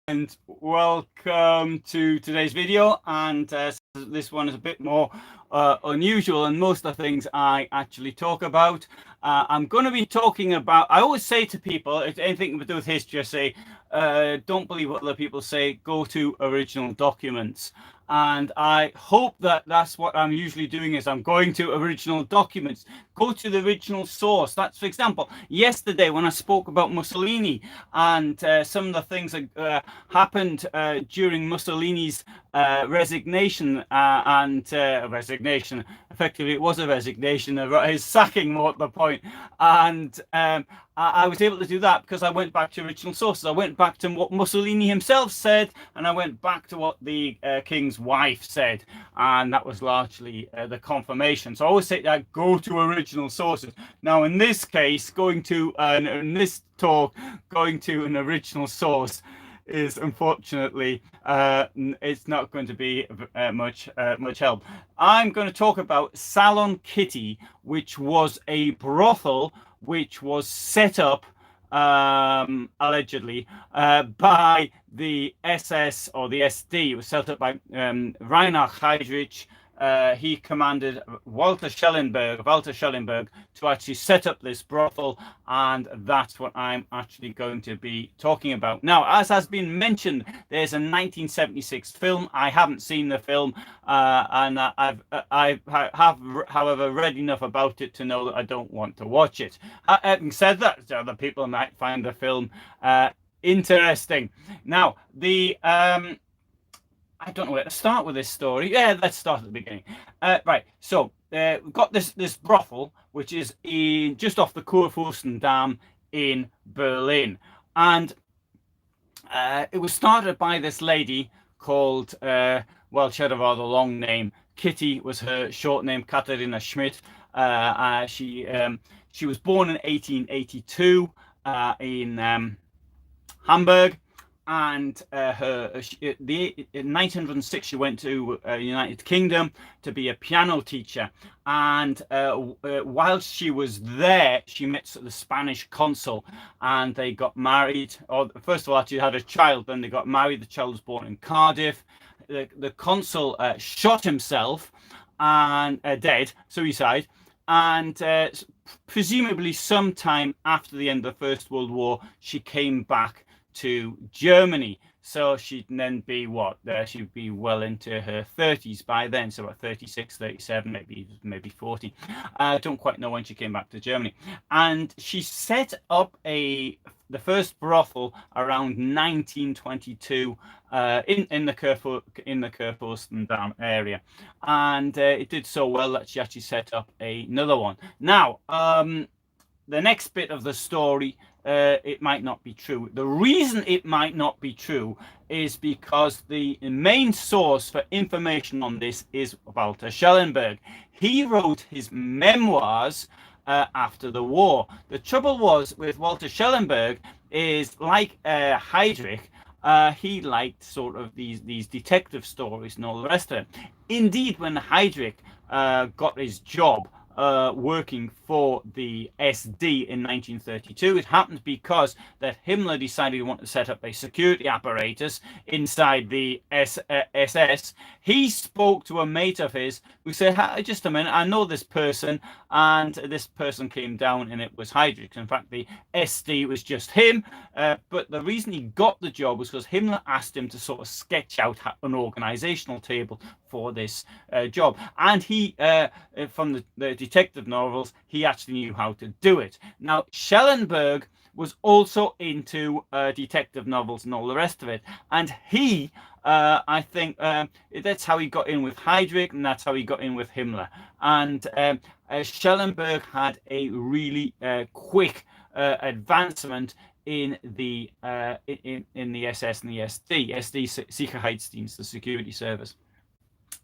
and welcome to today's video. And this one is a bit more unusual than most of the things I actually talk about. I'm going to be talking about, I always say to people, if anything to do with history, I say, don't believe what other people say, go to original documents. And I hope that that's what I'm usually doing, is I'm going to original documents, go to the original source. That's, for example, yesterday when I spoke about Mussolini and some of the things that happened during Mussolini's resignation resignation. Effectively, it was a resignation, his sacking, more at the point. And I was able to do that because I went back to original sources. I went back to what Mussolini himself said, and I went back to what the king's wife said, and that was largely the confirmation. So I always say that, go to original sources. Now, in this case, going to in this talk, going to an original source is unfortunately it's not going to be much help. I'm going to talk about Salon Kitty, which was a brothel which was set up allegedly by the SS or the SD. It was set up by Reinhard Heydrich. He commanded Walter Schellenberg to actually set up this brothel, and that's what I'm actually going to be talking about. Now, as has been mentioned, there's a 1976 film. I haven't seen the film, and I have, however, read enough about it to know that I don't want to watch it. Having said that, other people might find the film interesting. Now, I don't know where to start with this story. Yeah, let's start at the beginning. Right, so we've got this brothel, which is just off the Kurfürstendamm in Berlin. And it was started by this lady called, well, she had a rather long name. Kitty was her short name, Kätchen Schmidt. She was born in 1882 in Hamburg. And in 1906 she went to United Kingdom to be a piano teacher, and whilst she was there she met the Spanish consul, and they got married. Or first of all, actually had a child, then they got married. The child was born in Cardiff. The consul shot himself and suicide, and presumably sometime after the end of the First World War she came back to Germany. So she'd then be she'd be well into her 30s by then, so about 36, 37, maybe 40. I don't quite know when she came back to Germany. And she set up the first brothel around 1922 in the Kurfürstendamm area, and it did so well that she actually set up another one. Now, the next bit of the story, it might not be true. The reason it might not be true is because the main source for information on this is Walter Schellenberg. He wrote his memoirs after the war. The trouble was with Walter Schellenberg is, like Heydrich, he liked sort of these detective stories and all the rest of it. Indeed, when Heydrich got his job working for the SD in 1932. It happened because that Himmler decided he wanted to set up a security apparatus inside the SS. He spoke to a mate of his who said, just a minute, I know this person, and this person came down and it was Heydrich. In fact, the SD was just him, but the reason he got the job was because Himmler asked him to sort of sketch out an organizational table for this job, and he from the detective novels, he actually knew how to do it. Now, Schellenberg was also into detective novels and all the rest of it, and he I think that's how he got in with Heydrich, and that's how he got in with Himmler. And Schellenberg had a really quick advancement in the SS and the SD Sicherheitsdienst, the security service.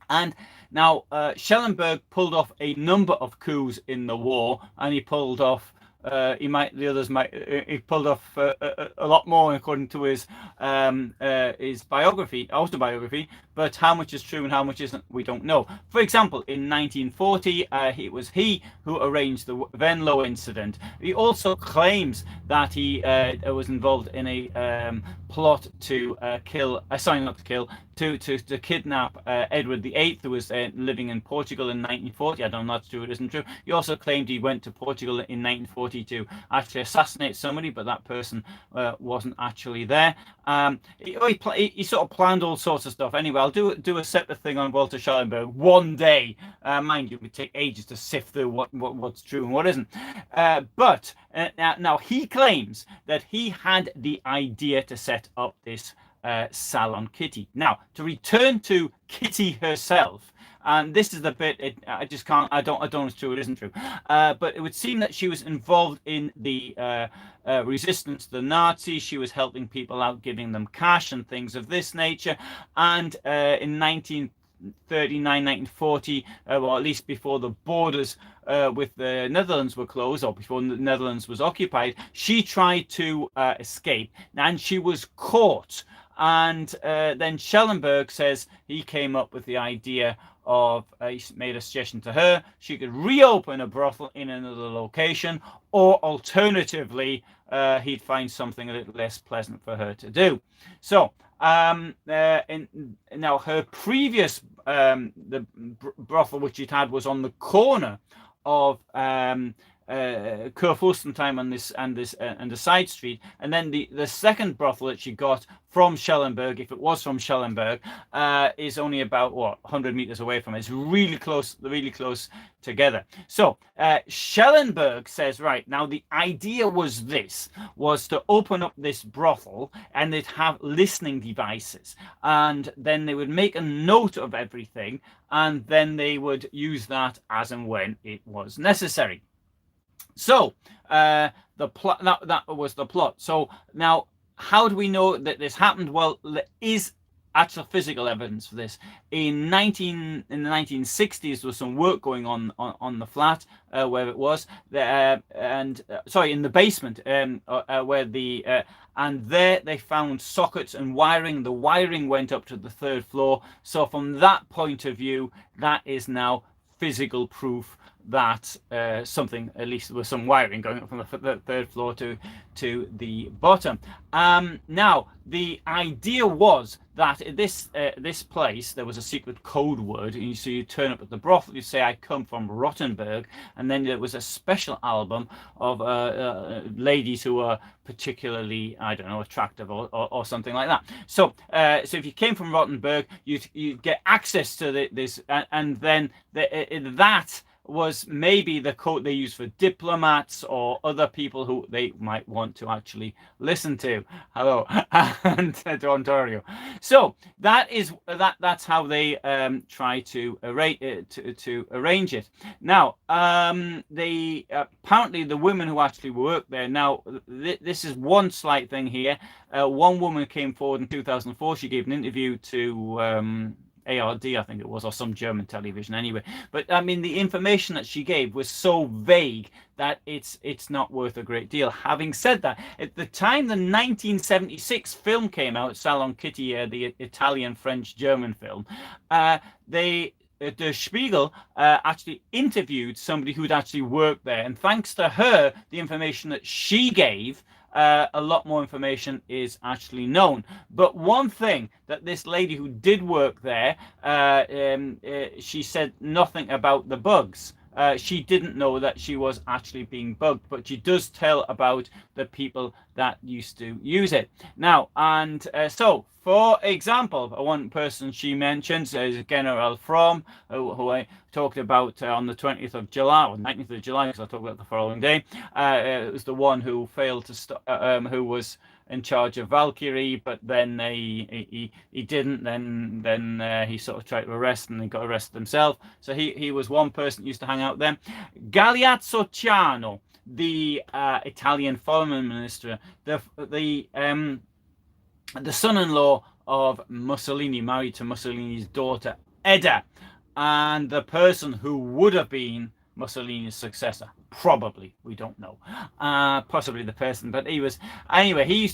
And now Schellenberg pulled off a number of coups in the war, and he pulled off he pulled off a lot more according to his autobiography, but how much is true and how much isn't, we don't know. For example, in 1940, it was he who arranged the Venlo incident. He also claims that he was involved in a plot to to kidnap Edward VIII, who was living in Portugal in 1940. I don't know if that's true, it isn't true. He also claimed he went to Portugal in 1940 to actually assassinate somebody, but that person wasn't actually there. He sort of planned all sorts of stuff. Anyway, I'll do a separate thing on Walter Schellenberg one day. Mind you, it would take ages to sift through what's true and what isn't. But now he claims that he had the idea to set up this Salon Kitty. Now, to return to Kitty herself, and this is the bit I just can't. I don't know if it's true. It isn't true. But it would seem that she was involved in the resistance to the Nazis. She was helping people out, giving them cash and things of this nature. And in 1939, 1940, or at least before the borders with the Netherlands were closed, or before the Netherlands was occupied, she tried to escape, and she was caught. And then Schellenberg says he came up with the idea of, he made a suggestion to her, she could reopen a brothel in another location, or alternatively, he'd find something a little less pleasant for her to do. So, now her previous, the brothel which she'd had was on the corner of Kurfürstendamm and the side street, and then the second brothel that she got from Schellenberg, if it was from Schellenberg, is only about 100 meters away from it. It's really close together. So Schellenberg says, right now the idea was to open up this brothel, and they'd have listening devices, and then they would make a note of everything, and then they would use that as and when it was necessary. So the plot, that was the plot. So now, how do we know that this happened? Well, there is actual physical evidence for this. In the 1960s, there was some work going on the flat where it was, in the basement, where and there they found sockets and wiring. The wiring went up to the third floor. So from that point of view, that is now physical proof that something, at least there was some wiring going up from the third floor to the bottom. Now, the idea was that at this place there was a secret code word, and so you turn up at the brothel, you say, I come from Rottenburg, and then there was a special album of ladies who were particularly, I don't know, attractive or something like that. So so if you came from Rottenburg, you'd get access to this, and then that was maybe the code they use for diplomats or other people who they might want to actually listen to. Hello, and to Ontario. So that's how they try to arrange it. Now, apparently the women who actually work there. Now, this is one slight thing here. One woman came forward in 2004. She gave an interview to ARD, I think it was, or some German television anyway. But I mean, the information that she gave was so vague that it's not worth a great deal. Having said that, at the time the 1976 film came out, Salon Kitty, the Italian, French, German film, the Spiegel actually interviewed somebody who'd actually worked there, and thanks to her, the information that she gave, a lot more information is actually known. But one thing that this lady who did work there, she said nothing about the bugs. She didn't know that she was actually being bugged, but she does tell about the people that used to use it. Now, and so, for example, one person she mentions is General Fromm, who I talked about on the 20th of July, or 19th of July, because I talked about the following day. It was the one who failed to stop, who was in charge of Valkyrie, but then he didn't. Then he sort of tried to arrest, and he got arrested himself. So he was one person that used to hang out there. Galeazzo Ciano, the Italian foreign minister, the son-in-law of Mussolini, married to Mussolini's daughter Edda, and the person who would have been Mussolini's successor. Probably, we don't know. Possibly the person, but he used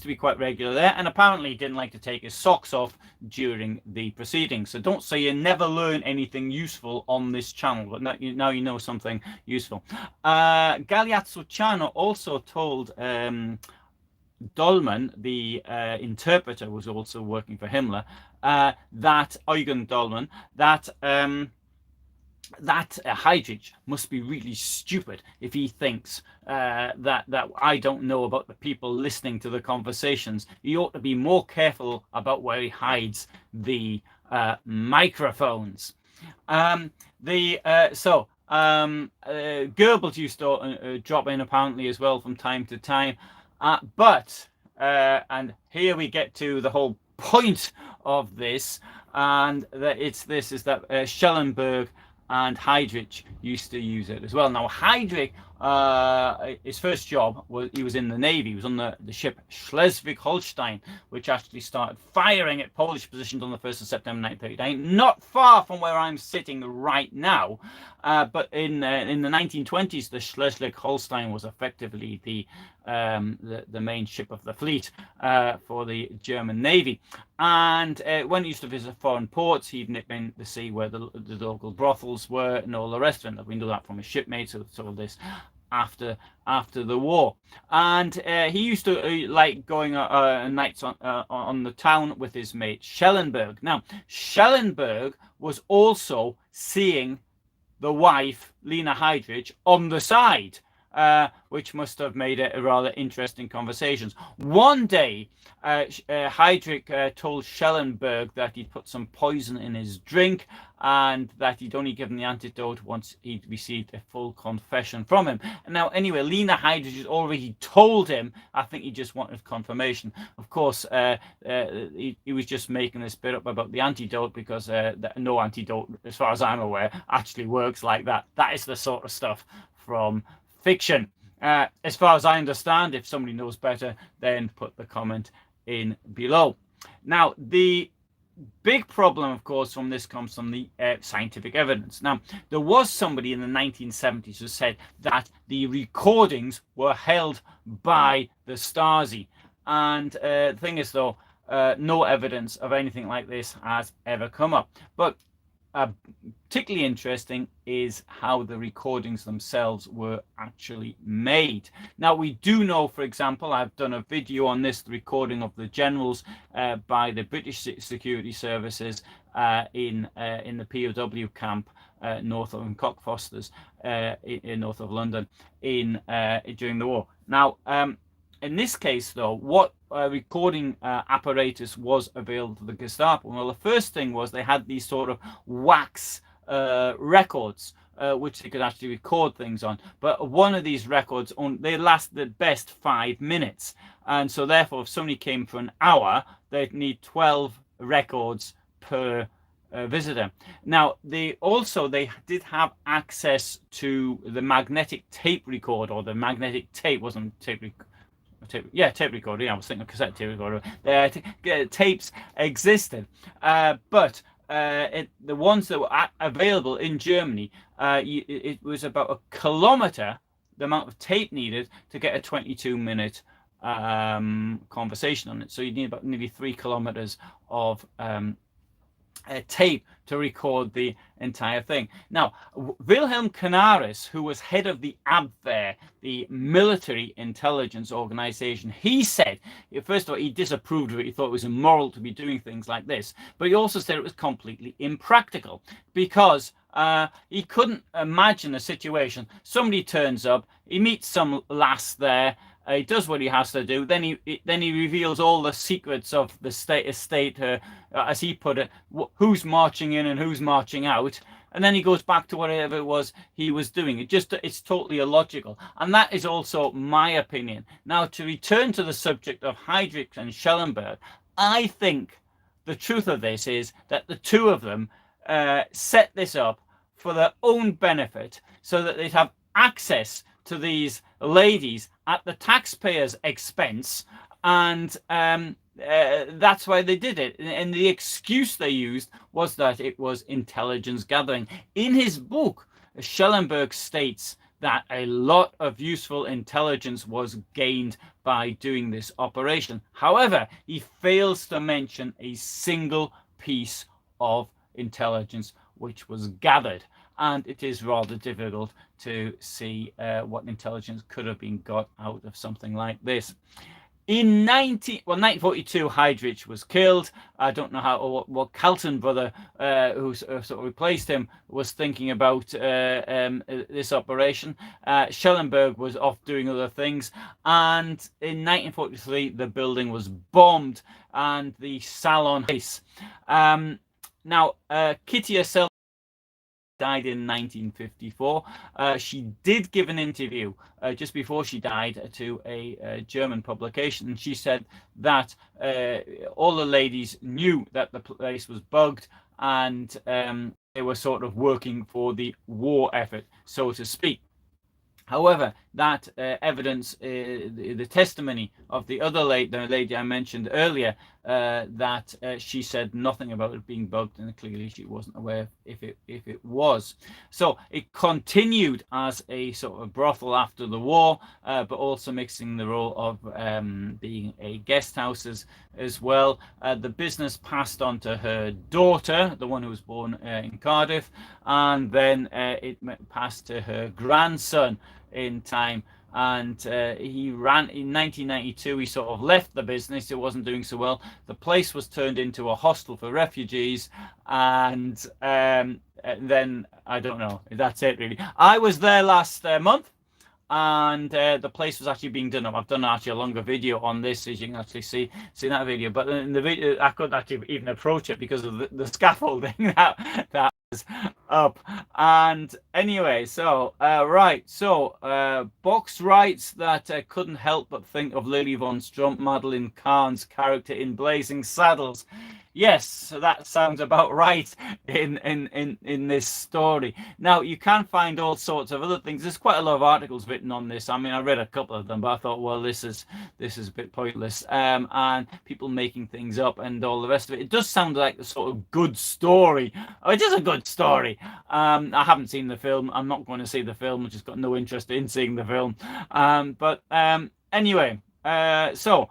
to be quite regular there, and apparently he didn't like to take his socks off during the proceedings. So don't say you never learn anything useful on this channel, but now you know something useful. Galeazzo Ciano also told Dollmann, the interpreter, was also working for Himmler. That Eugen Dollmann, that Heydrich must be really stupid if he thinks that I don't know about the people listening to the conversations. He ought to be more careful about where he hides the microphones. Goebbels used to drop in apparently as well from time to time, and here we get to the whole point of this, and that Schellenberg and Heydrich used to use it as well. Now Heydrich, his first job was he was in the Navy. He was on the ship Schleswig-Holstein, which actually started firing at Polish positions on the 1st of September 1939, not far from where I'm sitting right now. But in the 1920s, the Schleswig-Holstein was effectively the main ship of the fleet for the German Navy. And when he used to visit foreign ports, he'd nip in to see where the local brothels were and all the rest of it. We know that from his shipmates who told this after the war. And he used to like going nights on the town with his mate Schellenberg. Now, Schellenberg was also seeing the wife, Lena Heydrich, on the side, which must have made it a rather interesting conversations. One day, Heydrich told Schellenberg that he'd put some poison in his drink and that he'd only given the antidote once he'd received a full confession from him. And now, anyway, Lena Heydrich had already told him. I think he just wanted confirmation. Of course, he was just making this bit up about the antidote because no antidote, as far as I'm aware, actually works like that. That is the sort of stuff from fiction. As far as I understand, if somebody knows better, then put the comment in below. Now, the big problem, of course, from this comes from the scientific evidence. Now, there was somebody in the 1970s who said that the recordings were held by the Stasi. And the thing is, though, no evidence of anything like this has ever come up. But particularly interesting is how the recordings themselves were actually made. Now, we do know, for example, I've done a video on this, the recording of the generals by the British security services in the POW camp north of Cockfosters in north of London during the war. Now, in this case, though, what recording apparatus was available to the Gestapo? Well, the first thing was they had these sort of wax records, which they could actually record things on. But one of these records, they lasted at best 5 minutes. And so therefore, if somebody came for an hour, they'd need 12 records per visitor. Now, they did have access to the magnetic tape recorder, or the magnetic tape, wasn't tape recorder. Tape recorder. Yeah, I was thinking of cassette tape recorder. Tapes existed, but the ones that were available in Germany, it was about 1 kilometer, the amount of tape needed to get a 22-minute conversation on it. So you need about nearly 3 kilometers of tape to record the entire thing. Now, Wilhelm Canaris, who was head of the Abwehr, the military intelligence organization, he said, first of all, he disapproved of it. He thought it was immoral to be doing things like this. But he also said it was completely impractical because he couldn't imagine a situation. Somebody turns up, he meets some lass there, he does what he has to do. Then he reveals all the secrets of the estate, as he put it, who's marching in and who's marching out. And then he goes back to whatever it was he was doing. It's totally illogical. And that is also my opinion. Now, to return to the subject of Heydrich and Schellenberg, I think the truth of this is that the two of them set this up for their own benefit so that they'd have access to these ladies at the taxpayers' expense, and that's why they did it. And the excuse they used was that it was intelligence gathering. In his book, Schellenberg states that a lot of useful intelligence was gained by doing this operation. However, he fails to mention a single piece of intelligence which was gathered. And it is rather difficult to see what intelligence could have been got out of something like this. In 1942, Heydrich was killed. I don't know how or what Kätchen brother, who sort of replaced him, was thinking about this operation. Schellenberg was off doing other things, and in 1943, the building was bombed, and the Salon Kitty. Now, Kitty herself died in 1954. She did give an interview just before she died to a German publication, and she said that all the ladies knew that the place was bugged, and they were sort of working for the war effort, so to speak. However, that evidence, the testimony of the other lady I mentioned earlier, that she said nothing about it being bugged, and clearly she wasn't aware if it was. So it continued as a sort of brothel after the war, but also mixing the role of being a guest house as well. The business passed on to her daughter, the one who was born in Cardiff, and then it passed to her grandson in time, and he ran in 1992. He sort of left the business. It wasn't doing so well. The place was turned into a hostel for refugees, and then I don't know, that's it really. I was there last month, and the place was actually being done up. I've done actually a longer video on this, as you can actually see that video, but in the video I couldn't actually even approach it because of the scaffolding that was up. And anyway, so right, so Box writes that couldn't help but think of Lily von Strump, Madeline Kahn's character in Blazing Saddles. Yes, so that sounds about right in this story. Now, you can find all sorts of other things. There's quite a lot of articles written on this. I mean, I read a couple of them, but I thought, well, this is a bit pointless. And people making things up and all the rest of it. It does sound like a sort of good story. Oh, it is a good story. I haven't seen the film. I'm not going to see the film. I've just got no interest in seeing the film. But anyway, so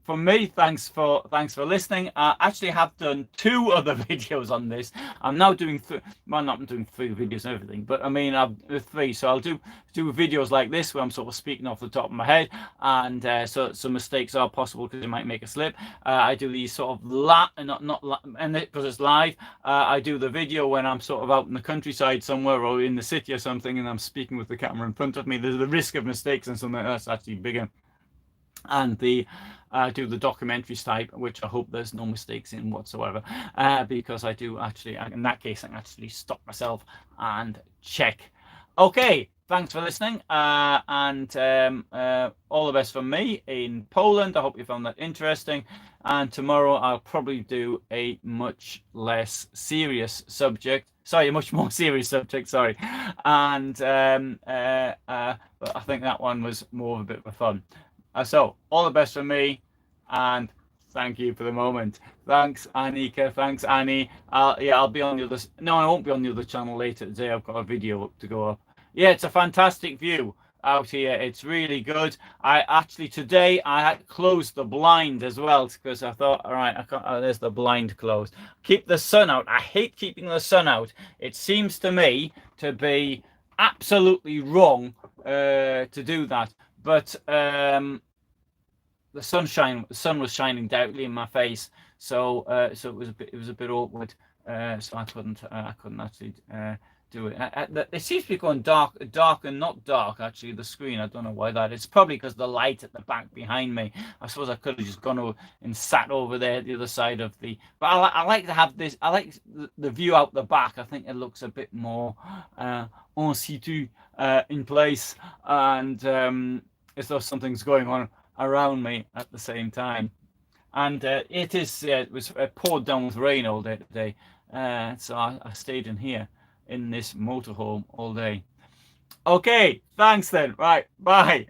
from me, thanks for listening. I actually have done 2 other videos on this. I'm now doing not doing 3 videos and everything, but I mean I've 3. So I'll do videos like this where I'm sort of speaking off the top of my head, and so some mistakes are possible because it might make a slip. I do these sort of and because it's live. I do the video when I'm sort of out in the countryside somewhere or in the city or something, and I'm speaking with the camera in front of me. There's the risk of mistakes and something that's actually bigger. And do the documentaries type, which I hope there's no mistakes in whatsoever, because I do actually, in that case, I can actually stop myself and check. Okay, thanks for listening, and all the best from me in Poland. I hope you found that interesting, and tomorrow I'll probably do a much less serious subject. Sorry, a much more serious subject, sorry. And but I think that one was more of a bit of fun. So all the best from me, and thank you for the moment. Thanks, Annika. Thanks, Annie. I'll be on the other. No, I won't be on the other channel later today. I've got a video to go up. Yeah, it's a fantastic view out here. It's really good. Today I had closed the blind as well because I thought, all right, I can't. There's the blind closed. Keep the sun out. I hate keeping the sun out. It seems to me to be absolutely wrong to do that. But the sun was shining directly in my face, so it was a bit awkward. So I couldn't actually do it. It seems to be going dark and not dark. Actually, the screen. I don't know why that. It's probably because the light at the back behind me. I suppose I could have just gone over and sat over there at the other side of the. But I like to have this. I like the view out the back. I think it looks a bit more en situ, in place, and as though something's going on around me at the same time. And it was poured down with rain all day today, so I stayed in here in this motorhome all day. Okay, thanks then. Right, bye.